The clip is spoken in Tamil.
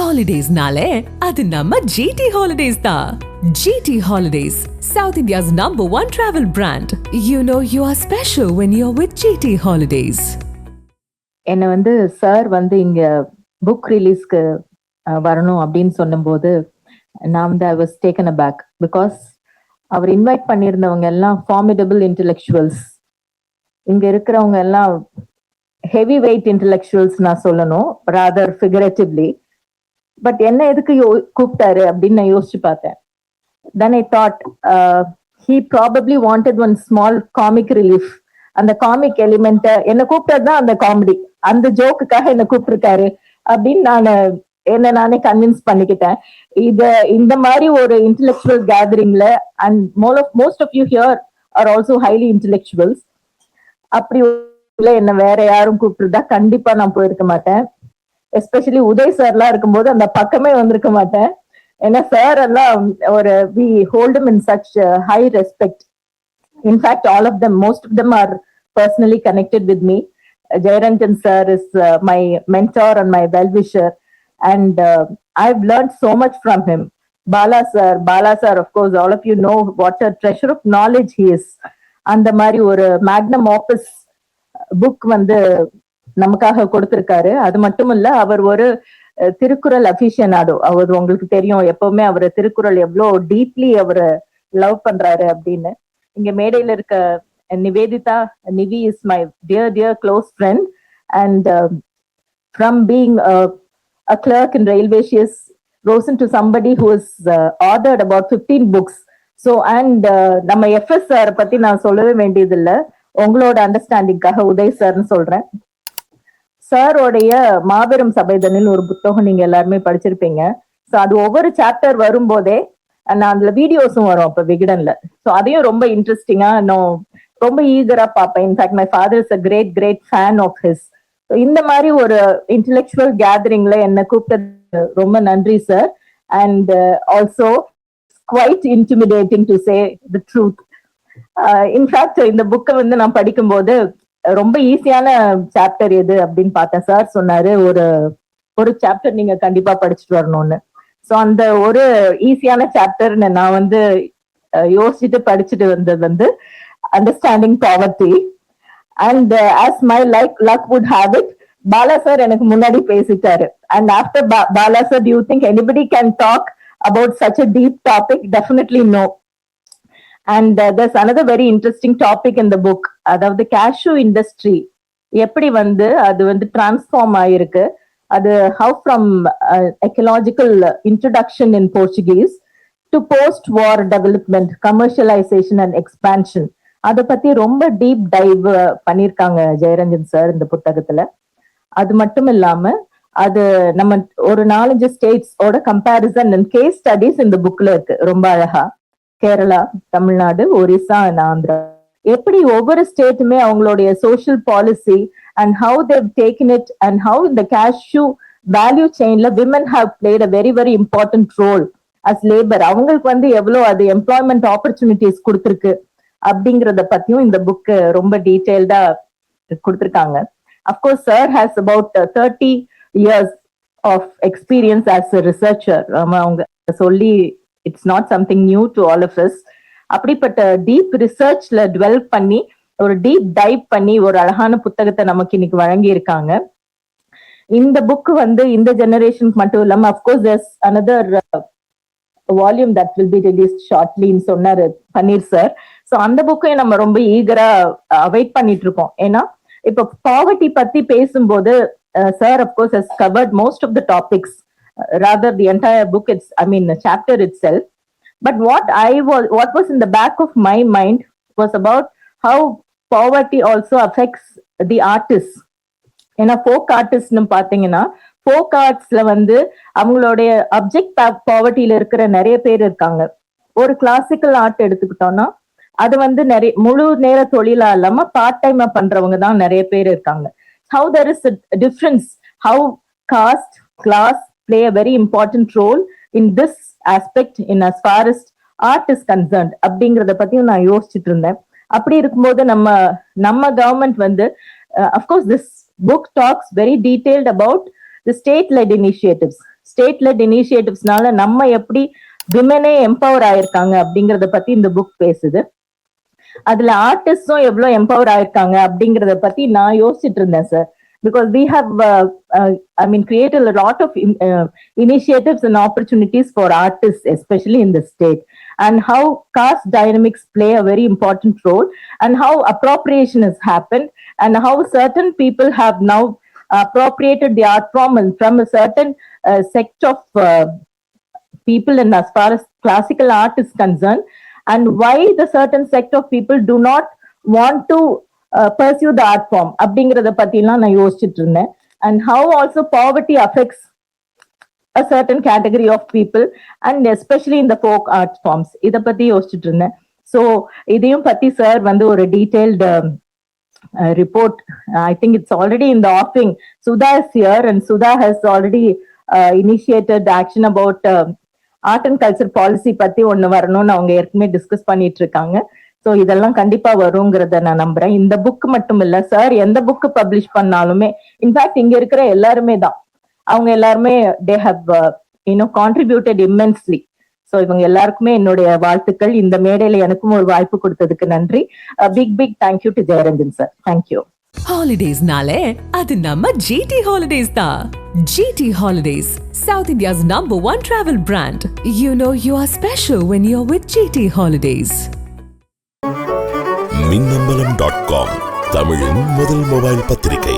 ஹாலிடேஸ்னாலே அது நம்ம GT ஹாலிடேஸ் தான். GT holidays, South India's #1 travel brand. You know you are special when you're with GT holidays. என்ன சார் இங்க புக் ரிலீஸ்க்கு வரணும் அப்படின்னு சொன்னபோது நான் I was taken aback. Because அவர் இன்வைட் பண்ணியிருந்தவங்க எல்லாம் ஃபார்மிடபிள் இன்டெலெக்சுவல்ஸ். இங்க இருக்கிறவங்க எல்லாம் ஹெவி வெயிட் இன்டெலெக்சுவல்ஸ் நான் சொல்லணும், ராதர் ஃபிகரேட்டிவ்லி. பட் என்ன எதுக்கு கூப்பிட்டாரு அப்படின்னு நான் யோசிச்சு பார்த்தேன். Then I thought he probably wanted one small comic relief. அந்த காமிக் எலிமெண்ட் என்ன கூப்பிட்டதுதான் அந்த காமெடி, அந்த ஜோக்குக்காக என்ன கூப்பிட்டுருக்காரு அப்படின்னு நான் என்ன நானே கன்வின்ஸ் பண்ணிக்கிட்டேன். இந்த மாதிரி ஒரு இன்டெலெக்சுவல் கேதரிங்ல and most of you here are also highly intellectuals. அப்படி என்ன வேற யாரும் கூப்பிட்டுருந்தா கண்டிப்பா நான் போயிருக்க மாட்டேன். எஸ்பெஷலி உதய் சார்லாம் இருக்கும்போது அந்த பக்கமே வந்திருக்க மாட்டேன். ஏன்னா சார் எல்லாம் ஒரு we hold him in such high respect. In fact, all of them, most of them are personally connected with me. Jayaranjan sir is my mentor and my well-wisher, and I've learned so much from him. Bala sir, of course, all of you know what a treasure of knowledge he is. அந்த மாதிரி ஒரு மேக்னம் ஆபஸ் புக் நமக்காக கொடுத்திருக்காரு. அது மட்டும் இல்ல, அவர் ஒரு திருக்குறள் அபிஷியனாடோ. அவர் உங்களுக்கு தெரியும், எப்பவுமே அவர் திருக்குறள் எவ்வளவு டீப்லி அவர் லவ் பண்றாரு அப்படின்னு. இங்க மேடையில இருக்க Nivedita, Nivi is my dear close friend. And from being a clerk in railway, she has risen to somebody who has authored about 15 books. So and நம்ம FS சார் பத்தி நான் சொல்லவே வேண்டியது இல்ல, உங்களோட அண்டர்ஸ்டாண்டிங்காக உதய் சார்னு சொல்றேன். சாரோடைய மாபெரும் சபைதனில் ஒரு புத்தகம் நீங்க எல்லாருமே படிச்சிருப்பீங்க. ஸோ அது ஒவ்வொரு சாப்டர் வரும்போதே நான் அதுல வீடியோஸும் வரும் அப்ப விகடன்ல. ஸோ அதையும் ரொம்ப இன்ட்ரெஸ்டிங்கா நான் ரொம்ப ஈகரா பார்ப்பேன். In fact my father is a great fan of his. இந்த மாதிரி ஒரு இன்டெலெக்சுவல் கேதரிங்ல என்ன கூப்பிட்டது ரொம்ப நன்றி சார். And also quite intimidating to say the truth. In fact இந்த புக்கை நான் படிக்கும்போது ரொம்ப ஈஸியான சாப்டர் எது அப்படின்னு பார்த்தேன். சார் சொன்னாரு ஒரு சாப்டர் நீங்க கண்டிப்பா படிச்சுட்டு வரணும்னு. ஸோ அந்த ஒரு ஈஸியான சாப்டர் நான் யோசிச்சுட்டு படிச்சுட்டு வந்தது understanding poverty. And as my luck would have it, Bala sir எனக்கு முன்னாடி பேசிட்டாரு. And after Bala sir, do you think anybody can talk about such a deep topic? Definitely no. And there's another very interesting topic in the book. அதாவது cashew industry எப்படி அது டிரான்ஸ்ஃபார்ம் ஆயிருக்கு. அது how from ecological introduction in Portuguese to post-war development, commercialization and expansion. அதை பத்தி ரொம்ப டீப் டைவ் பண்ணிருக்காங்க ஜெயரஞ்சன் சார் இந்த புத்தகத்துல. அது மட்டும் இல்லாம அது நம்ம ஒரு 4-5 ஸ்டேட்ஸ் ஓட கம்பேரிசன் அண்ட் கேஸ் ஸ்டடிஸ் இந்த புக்ல இருக்கு ரொம்ப அழகா. கேரளா, தமிழ்நாடு, ஒரிசா அண்ட் ஆந்திரா. எப்படி ஒவ்வொரு ஸ்டேட்டுமே அவங்களுடைய social policy and how they taken it and how இந்த கேஷ்யூ வேல்யூ செயின்ல women have played a very very important role as labour. அவங்களுக்கு எவ்வளவு அது எம்ப்ளாய்மெண்ட் ஆப்பர்ச்சுனிட்டிஸ் கொடுத்துருக்கு அப்படிங்கறத பத்தியும் இந்த புக் ரொம்ப டீடைல்டா கொடுத்திருக்காங்க. Of course sir has about 30 years of experience as a researcher. அவங்க சொல்லி it's not something new to all of us. அப்படிப்பட்ட டீப் ரிசர்ச்ல டுவெல் பண்ணி ஒரு டீப் டைவ் பண்ணி ஒரு அழகான புத்தகத்தை நமக்கு இன்னைக்கு வழங்கி இருக்காங்க. இந்த புக் இந்த ஜெனரேஷனுக்கு மட்டும் இல்லாம of course there's another volume that will be released shortly ன்னு சொன்னாரு பன்னீர் சார். ஸோ அந்த புக்கையும் நம்ம ரொம்ப ஈகரா வெயிட் பண்ணிட்டு இருக்கோம். ஏன்னா இப்ப பாவர்ட்டி பத்தி பேசும்போது sir of course has covered most of the topics, rather the entire book, the chapter itself. But what was in the back of my mind was about how poverty also affects the artists. ஏன்னா ஃபோக் ஆர்டிஸ்ட்னு பாத்தீங்கன்னா ஃபோக் ஆர்ட்ஸ்ல அவங்களுடைய அப்ஜெக்ட் பாவர்ட்டியில இருக்கிற நிறைய பேர் இருக்காங்க. ஒரு கிளாசிக்கல் ஆர்ட் எடுத்துக்கிட்டோம்னா அது நிறைய முழு நேர தொழிலா இல்லாம பார்ட் டைமா பண்றவங்க தான் நிறைய பேர் இருக்காங்க. How there is a difference, how caste, class play a very important role in this aspect in as far as art is concerned அப்படிங்கறத பத்தியும் நான் யோசிச்சுட்டு இருந்தேன். அப்படி இருக்கும்போது நம்ம government of course this book talks very detailed about the state led initiatives. State led இனிஷியேட்டிவ்ஸ்னால நம்ம எப்படி விமனே எம்பவர் ஆயிருக்காங்க அப்படிங்கறத பத்தி இந்த புக் பேசுது. அதுல ஆர்டிஸ்டும் எவ்வளவு எம்பவர் ஆயிருக்காங்க அப்படிங்கறத பத்தி நான் யோசிச்சுட்டு இருந்தேன் sir. Because we have, created a lot of initiatives and opportunities for artists, especially in the state, and how caste dynamics play a very important role, and how appropriation has happened, and how certain people have now appropriated the art form and from a certain sect of people, and as far as classical art is concerned, and why the certain sect of people do not want to pursue the art form அப்படிங்கறத பத்திலாம் நான் யோசிச்சுட்டு இருந்தேன். And how also poverty affects a certain category of people, and especially in the folk art forms. இத பத்தி யோசிச்சுட்டு இருந்தேன். So இதையும் பத்தி சார் வந்து ஒரு detailed report, I think it's already in the offing. Sudha is here, and Sudha has already initiated action about art and culture policy பத்தி ஒண்ணு வரணும்னு அவங்க ஏற்கனவே டிஸ்கஸ் பண்ணிட்டு இருக்காங்க. ஸோ இதெல்லாம் கண்டிப்பா வருங்கிறத நான் நம்புறேன். இந்த புக் மட்டும் இல்ல சார், எந்த புக் பப்ளிஷ் பண்ணாலுமே, இன்ஃபேக்ட் இங்க இருக்கிற எல்லாருமே தான், அவங்க எல்லாருமே they have contributed immensely. So இவங்க எல்லாருக்குமே என்னுடைய வாழ்த்துக்கள். இந்த மேடையில எனக்கும் ஒரு வாய்ப்பு கொடுத்ததுக்கு நன்றி. Big thank you to Jayaranjan sir. Thank you. ஹாலிடேஸ்னாலே அது நம்ம ஜிடி ஹாலிடேஸ் தான். GT holidays, South India's #1 travel brand. You know you are special when you're with GT Holidays. மின்னம்பலம்.com தமிழின் முதல் மொபைல் பத்திரிகை.